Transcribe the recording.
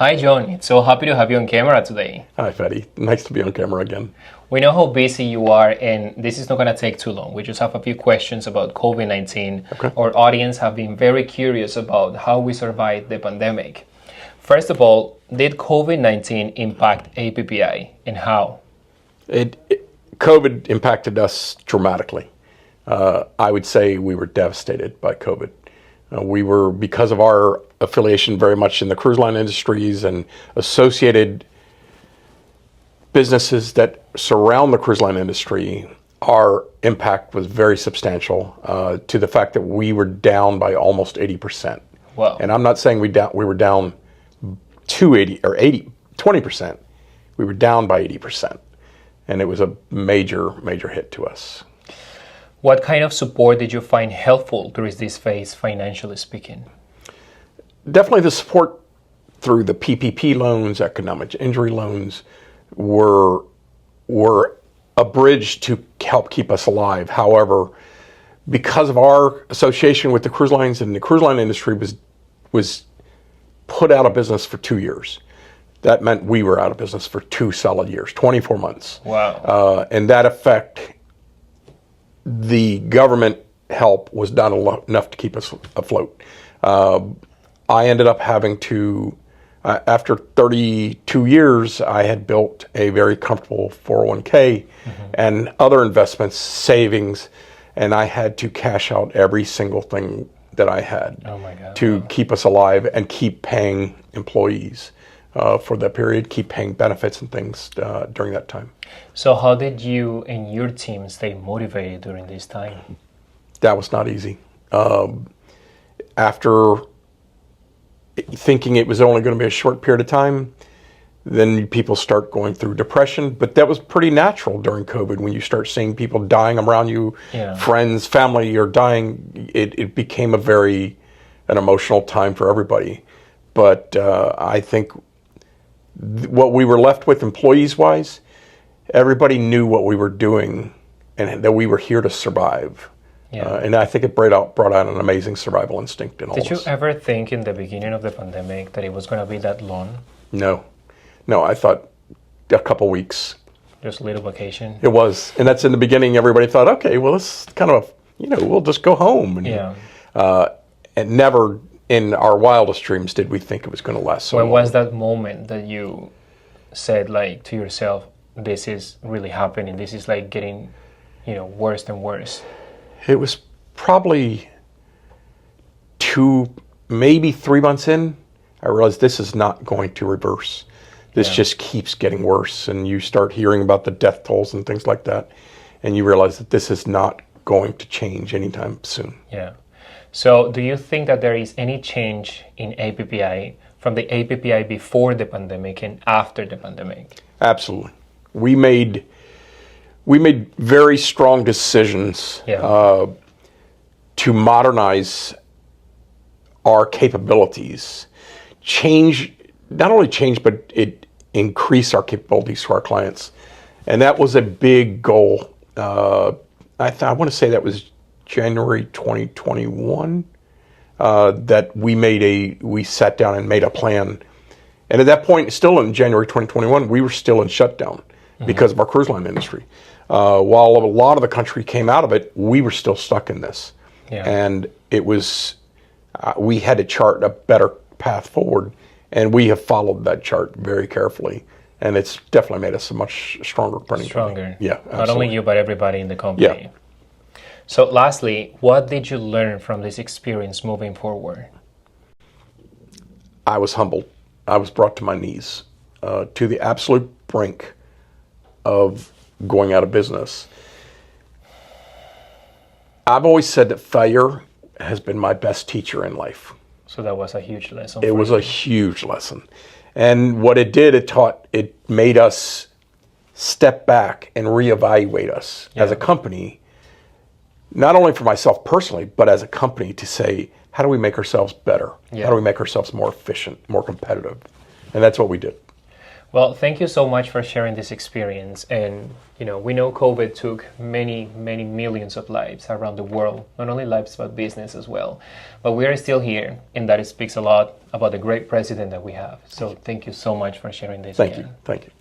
Hi, John. It's so happy to have you on camera today. Hi, Fetty. Nice to be on camera again. We know how busy you are, and this is not going to take too long. We just have a few questions about COVID-19. Okay. Our audience have been very curious about how we survived the pandemic. First of all, did COVID-19 impact APPi, and how? COVID impacted us dramatically. I would say we were devastated by COVID. We were, because of our affiliation very much in the cruise line industries and associated businesses that surround the cruise line industry, our impact was very substantial to the fact that we were down by almost 80%. Wow. And I'm not saying we were down to 20%. We were down by 80%. And it was a major, major hit to us. What kind of support did you find helpful during this phase, financially speaking? Definitely the support through the PPP loans, economic injury loans, were a bridge to help keep us alive. However, because of our association with the cruise lines, and the cruise line industry was put out of business for 2 years. That meant we were out of business for 2 solid years, 24 months. Wow. And that effect, the government help was not enough to keep us afloat. I ended up having to, after 32 years, I had built a very comfortable 401k and other investments, savings, and I had to cash out every single thing that I had to keep us alive and keep paying employees for that period, keep paying benefits and things during that time. So how did you and your team stay motivated during this time? That was not easy. After thinking it was only going to be a short period of time, then people start going through depression. But that was pretty natural during COVID when you start seeing people dying around you, friends, family are dying. It became an emotional time for everybody. But I think what we were left with employees-wise, everybody knew what we were doing and that we were here to survive. And I think it brought out an amazing survival instinct in all of us. Did you ever think in the beginning of the pandemic that it was going to be that long? No, I thought a couple weeks. Just a little vacation? It was. And that's in the beginning, everybody thought, okay, well, it's kind of, we'll just go home. And, and never in our wildest dreams did we think it was going to last so long. When was that moment that you said, like, to yourself, this is really happening, this is like getting, worse and worse? It was probably 2, maybe 3 months in. I realized this is not going to reverse. This just keeps getting worse. And you start hearing about the death tolls and things like that. And you realize that this is not going to change anytime soon. Yeah. So do you think that there is any change in APPi from the APPi before the pandemic and after the pandemic? Absolutely. We made very strong decisions to modernize our capabilities, not only change, but it increase our capabilities to our clients. And that was a big goal. I want to say that was January 2021 that we sat down and made a plan. And at that point, still in January 2021, we were still in shutdown because of our cruise line industry. While a lot of the country came out of it, we were still stuck in this. And it was, we had to chart a better path forward, and we have followed that chart very carefully. And it's definitely made us a much stronger company. Yeah, absolutely. Not only you, but everybody in the company. Yeah. So lastly, what did you learn from this experience moving forward? I was humbled. I was brought to my knees, to the absolute brink of going out of business. I've always said that failure has been my best teacher in life. So that was a huge lesson. It was a huge lesson. And what it did, it made us step back and reevaluate us as a company, not only for myself personally, but as a company, to say, how do we make ourselves better? How do we make ourselves more efficient, more competitive? And that's what we did. Well, thank you so much for sharing this experience. And, we know COVID took many, many millions of lives around the world, not only lives, but business as well. But we are still here, and that speaks a lot about the great president that we have. So thank you so much for sharing this. Thank you. Thank you.